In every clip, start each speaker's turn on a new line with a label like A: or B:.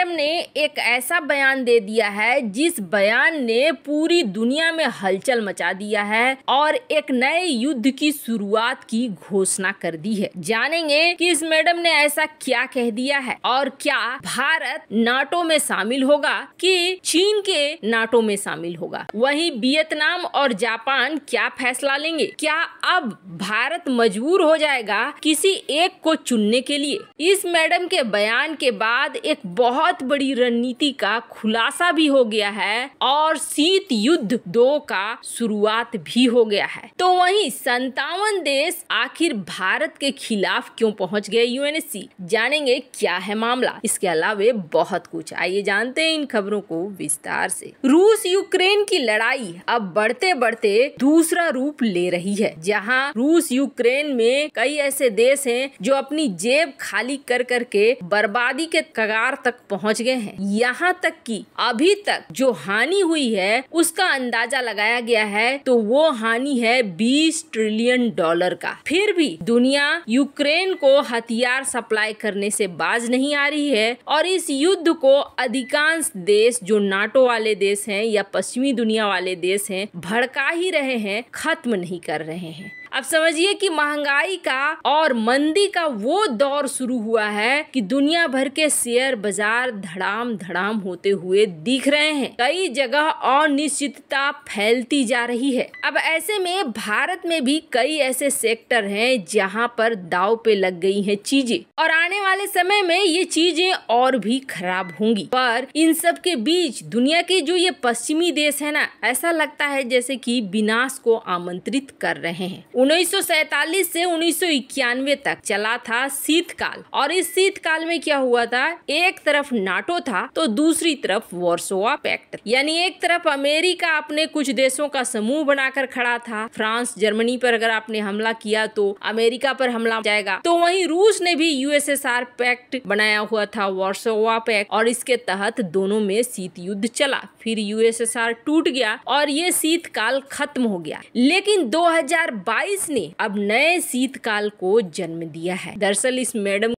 A: ने एक ऐसा बयान दे दिया है जिस बयान ने पूरी दुनिया में हलचल मचा दिया है और एक नए युद्ध की शुरुआत की घोषणा कर दी है। जानेंगे कि इस मैडम ने ऐसा क्या कह दिया है और क्या भारत नाटो में शामिल होगा कि चीन के नाटो में शामिल होगा। वहीं वियतनाम और जापान क्या फैसला लेंगे, क्या अब भारत मजबूर हो जाएगा किसी एक को चुनने के लिए। इस मैडम के बयान के बाद एक बहुत बड़ी रणनीति का खुलासा भी हो गया है और शीत युद्ध 2 का शुरुआत भी हो गया है। तो वहीं 57 देश आखिर भारत के खिलाफ क्यों पहुंच गए यूएनएससी, जानेंगे क्या है मामला। इसके अलावे बहुत कुछ, आइए जानते हैं इन खबरों को विस्तार से। रूस यूक्रेन की लड़ाई अब बढ़ते बढ़ते दूसरा रूप ले रही है, जहां रूस यूक्रेन में कई ऐसे देश हैं जो अपनी जेब खाली कर करके बर्बादी के कगार तक पहुंच गए हैं। यहाँ तक कि अभी तक जो हानि हुई है उसका अंदाजा लगाया गया है तो वो हानि है $20 ट्रिलियन का। फिर भी दुनिया यूक्रेन को हथियार सप्लाई करने से बाज नहीं आ रही है और इस युद्ध को अधिकांश देश जो नाटो वाले देश हैं या पश्चिमी दुनिया वाले देश हैं भड़का ही रहे हैं, खत्म नहीं कर रहे हैं। अब समझिए कि महंगाई का और मंदी का वो दौर शुरू हुआ है कि दुनिया भर के शेयर बाजार धड़ाम धड़ाम होते हुए दिख रहे हैं। कई जगह अनिश्चितता फैलती जा रही है। अब ऐसे में भारत में भी कई ऐसे सेक्टर हैं जहां पर दांव पे लग गई हैं चीजें और आने वाले समय में ये चीजें और भी खराब होंगी। पर इन सब के बीच दुनिया के जो ये पश्चिमी देश है ना, ऐसा लगता है जैसे कि विनाश को आमंत्रित कर रहे हैं। 1947 से 1991 तक चला था शीतकाल और इस शीतकाल में क्या हुआ था, एक तरफ नाटो था तो दूसरी तरफ वार्सोवा पैक्ट, यानी एक तरफ अमेरिका अपने कुछ देशों का समूह बनाकर खड़ा था। फ्रांस जर्मनी पर अगर आपने हमला किया तो अमेरिका पर हमला जाएगा, तो वहीं रूस ने भी यूएसएसआर पैक्ट बनाया हुआ था, वार्सोवा पैक्ट, और इसके तहत दोनों में शीत युद्ध चला। फिर यूएसएसआर टूट गया और ये शीतकाल खत्म हो गया। लेकिन 2022 ने अब नए शीतकाल को जन्म दिया है। दरअसल इस madam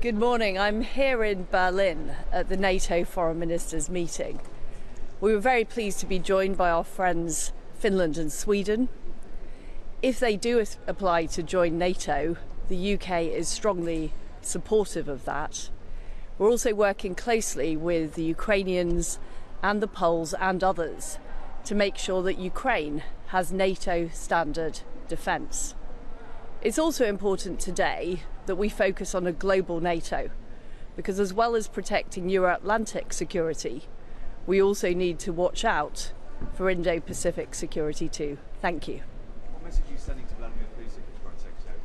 B: Good morning. I'm here in Berlin at the NATO Foreign Ministers meeting. We were very pleased to be joined by our friends Finland and Sweden. If they do apply to join NATO, the UK is strongly supportive of that. We're also working closely with the Ukrainians and the Poles and others to make sure that Ukraine has NATO standard defence. It's also important today that we focus on a global NATO, because as well as protecting Euro-Atlantic security, we also need to watch out for Indo-Pacific security too. Thank you.
C: What message are you sending to Vladimir Putin, Foreign Secretary?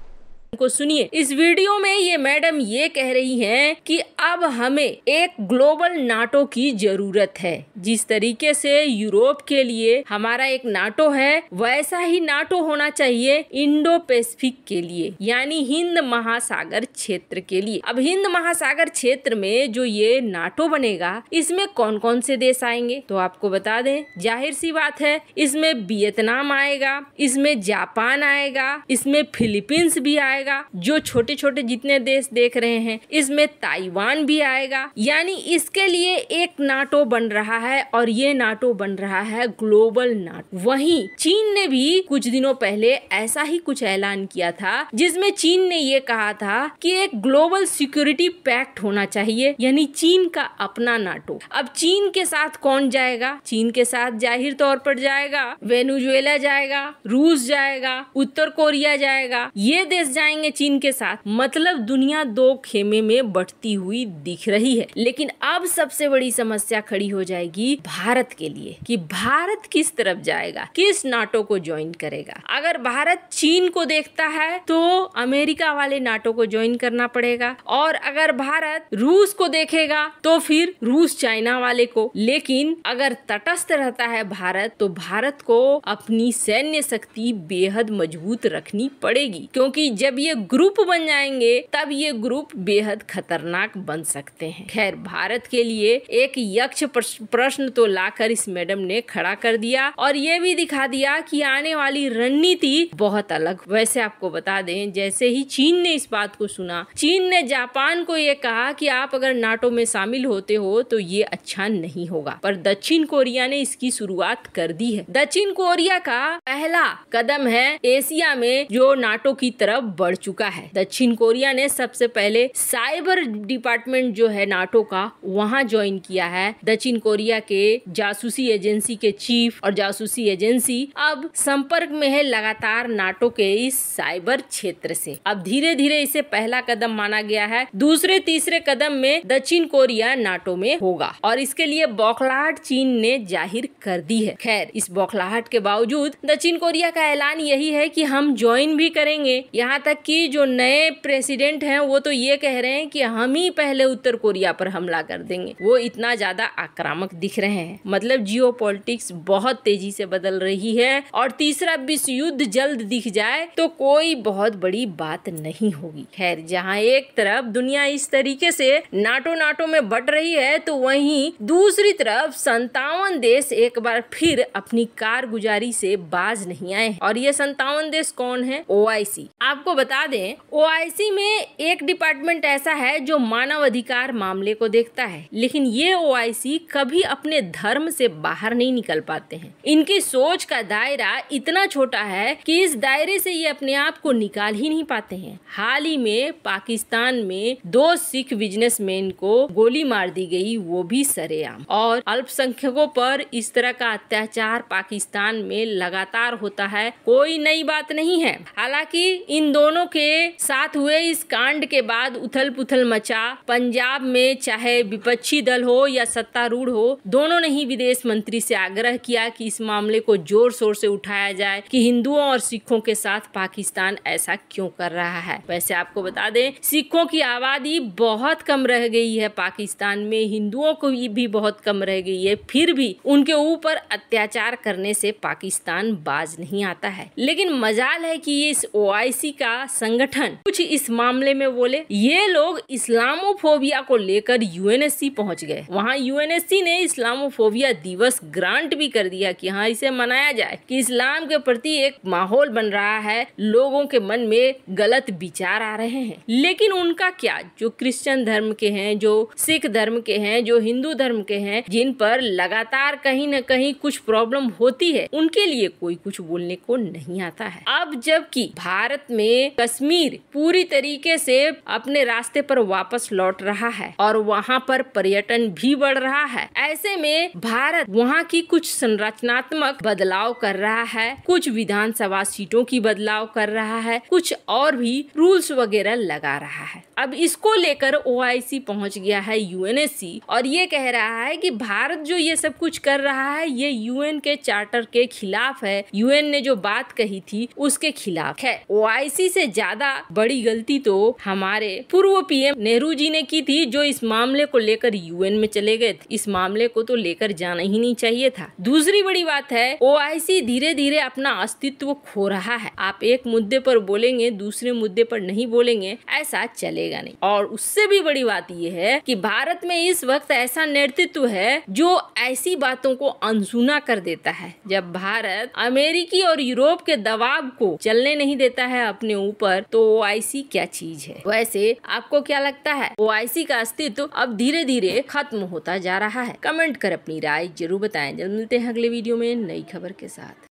A: को सुनिए। इस video में ये madam ये कह रही हैं कि अब हमें एक ग्लोबल नाटो की जरूरत है। जिस तरीके से यूरोप के लिए हमारा एक नाटो है, वैसा ही नाटो होना चाहिए इंडो पैसिफिक के लिए, यानी हिंद महासागर क्षेत्र के लिए। अब हिंद महासागर क्षेत्र में जो ये नाटो बनेगा, इसमें कौन कौन से देश आएंगे तो आपको बता दें, जाहिर सी बात है इसमें वियतनाम आएगा, इसमें जापान आएगा, इसमें फिलीपींस भी आएगा, जो छोटे छोटे जितने देश देख रहे हैं, इसमें ताइवान भी आएगा। यानी इसके लिए एक नाटो बन रहा है और ये नाटो बन रहा है ग्लोबल नाटो। वहीं चीन ने भी कुछ दिनों पहले ऐसा ही कुछ ऐलान किया था, जिसमें चीन ने ये कहा था कि एक ग्लोबल सिक्योरिटी पैक्ट होना चाहिए, यानी चीन का अपना नाटो। अब चीन के साथ कौन जाएगा? चीन के साथ जाहिर तौर पर जाएगा वेनेजुएला जाएगा, रूस जाएगा, उत्तर कोरिया जाएगा, ये देश जाएंगे चीन के साथ। मतलब दुनिया दो खेमे में बंटती हुई दिख रही है। लेकिन अब सबसे बड़ी समस्या खड़ी हो जाएगी भारत के लिए कि भारत किस तरफ जाएगा, किस नाटो को ज्वाइन करेगा। अगर भारत चीन को देखता है तो अमेरिका वाले नाटो को ज्वाइन करना पड़ेगा, और अगर भारत रूस को देखेगा तो फिर रूस चाइना वाले को। लेकिन अगर तटस्थ रहता है भारत, तो भारत को अपनी सैन्य शक्ति बेहद मजबूत रखनी पड़ेगी, क्योंकि जब जब ये ग्रुप बन जाएंगे तब ये ग्रुप बेहद खतरनाक बन सकते हैं। खैर, भारत के लिए एक यक्ष प्रश्न तो लाकर इस मैडम ने खड़ा कर दिया और ये भी दिखा दिया कि आने वाली रणनीति बहुत अलग। वैसे आपको बता दें, जैसे ही चीन ने इस बात को सुना, चीन ने जापान को ये कहा कि आप अगर नाटो में शामिल होते हो तो ये अच्छा नहीं होगा, पर दक्षिण कोरिया ने इसकी शुरुआत कर दी है। दक्षिण कोरिया का पहला कदम है एशिया में जो नाटो की तरफ बढ़ चुका है। दक्षिण कोरिया ने सबसे पहले साइबर डिपार्टमेंट जो है नाटो का वहां ज्वाइन किया है। दक्षिण कोरिया के जासूसी एजेंसी के चीफ और जासूसी एजेंसी अब संपर्क में है लगातार नाटो के इस साइबर क्षेत्र से। अब धीरे धीरे इसे पहला कदम माना गया है। दूसरे तीसरे कदम में दक्षिण कोरिया नाटो में होगा और इसके लिए बौखलाहट चीन ने जाहिर कर दी है। खैर, इस बौखलाहट के बावजूद दक्षिण कोरिया का ऐलान यही है कि हम ज्वाइन भी करेंगे। यहाँ तक कि जो नए प्रेसिडेंट हैं वो तो ये कह रहे हैं कि हम ही पहले उत्तर कोरिया पर हमला कर देंगे। वो इतना ज्यादा आक्रामक दिख रहे हैं। मतलब जियोपॉलिटिक्स बहुत तेजी से बदल रही है और तीसरा विश्व युद्ध जल्द दिख जाए तो कोई बहुत बड़ी बात नहीं होगी। खैर, जहाँ एक तरफ दुनिया इस तरीके से नाटो में बट रही है तो वहीं दूसरी तरफ 57 देश एक बार फिर अपनी कारगुजारी से बाज नहीं आए और ये 57 देश कौन है? OIC। आपको बता दें, OIC में एक डिपार्टमेंट ऐसा है जो मानव अधिकार मामले को देखता है, लेकिन ये OIC कभी अपने धर्म से बाहर नहीं निकल पाते हैं। इनकी सोच का दायरा इतना छोटा है कि इस दायरे से ये अपने आप को निकाल ही नहीं पाते हैं। हाल ही में पाकिस्तान में 2 सिख बिजनेसमैन को गोली मार दी गई, वो भी सरेआम। और अल्पसंख्यकों पर इस तरह का अत्याचार पाकिस्तान में लगातार होता है, कोई नई बात नहीं है। हालांकि इन दोनों के साथ हुए इस कांड के बाद उथल पुथल मचा। पंजाब में चाहे विपक्षी दल हो या सत्तारूढ़ हो, दोनों ने ही विदेश मंत्री से आग्रह किया कि इस मामले को जोर शोर से उठाया जाए कि हिंदुओं और सिखों के साथ पाकिस्तान ऐसा क्यों कर रहा है। वैसे आपको बता दें, सिखों की आबादी बहुत कम रह गई है पाकिस्तान में, हिंदुओं को भी बहुत कम रह गई है, फिर भी उनके ऊपर अत्याचार करने से पाकिस्तान बाज नहीं आता है। लेकिन मजाल है कि ये इस OIC का संगठन कुछ इस मामले में बोले। ये लोग इस्लामोफोबिया को लेकर UNSC पहुंच गए। वहाँ UNSC ने इस्लामोफोबिया दिवस ग्रांट भी कर दिया कि हाँ, इसे मनाया जाए कि इस्लाम के प्रति एक माहौल बन रहा है, लोगों के मन में गलत विचार आ रहे हैं। लेकिन उनका क्या, जो क्रिश्चियन धर्म के हैं, जो सिख धर्म के हैं, जो हिंदू धर्म के हैं, जिन पर लगातार कहीं न कहीं कुछ प्रॉब्लम होती है, उनके लिए कोई कुछ बोलने को नहीं आता है। अब जबकि भारत में कश्मीर पूरी तरीके से अपने रास्ते पर वापस लौट रहा है और वहाँ पर पर्यटन भी बढ़ रहा है, ऐसे में भारत वहाँ की कुछ संरचनात्मक बदलाव कर रहा है, कुछ विधानसभा सीटों की बदलाव कर रहा है, कुछ और भी रूल्स वगैरह लगा रहा है। अब इसको लेकर OIC पहुंच गया है UNSC और ये कह रहा है कि भारत जो ये सब कुछ कर रहा है ये UN के चार्टर के खिलाफ है, UN ने जो बात कही थी उसके खिलाफ है। OIC से ज्यादा बड़ी गलती तो हमारे पूर्व PM नेहरू जी ने की थी, जो इस मामले को लेकर UN में चले गए थे। इस मामले को तो लेकर जाना ही नहीं चाहिए था। दूसरी बड़ी बात है, OIC धीरे धीरे अपना अस्तित्व खो रहा है। आप एक मुद्दे पर बोलेंगे, दूसरे मुद्दे पर नहीं बोलेंगे, ऐसा चलेगा नहीं। और उससे भी बड़ी बात यह है कि भारत में इस वक्त ऐसा नेतृत्व है जो ऐसी बातों को अनसुना कर देता है। जब भारत अमेरिकी और यूरोप के दबाव को चलने नहीं देता है अपने ऊपर, तो OIC क्या चीज है। वैसे आपको क्या लगता है, OIC का अस्तित्व अब धीरे धीरे खत्म होता जा रहा है? कमेंट कर अपनी राय जरूर बताएं। जल्द मिलते हैं अगले वीडियो में नई खबर के साथ।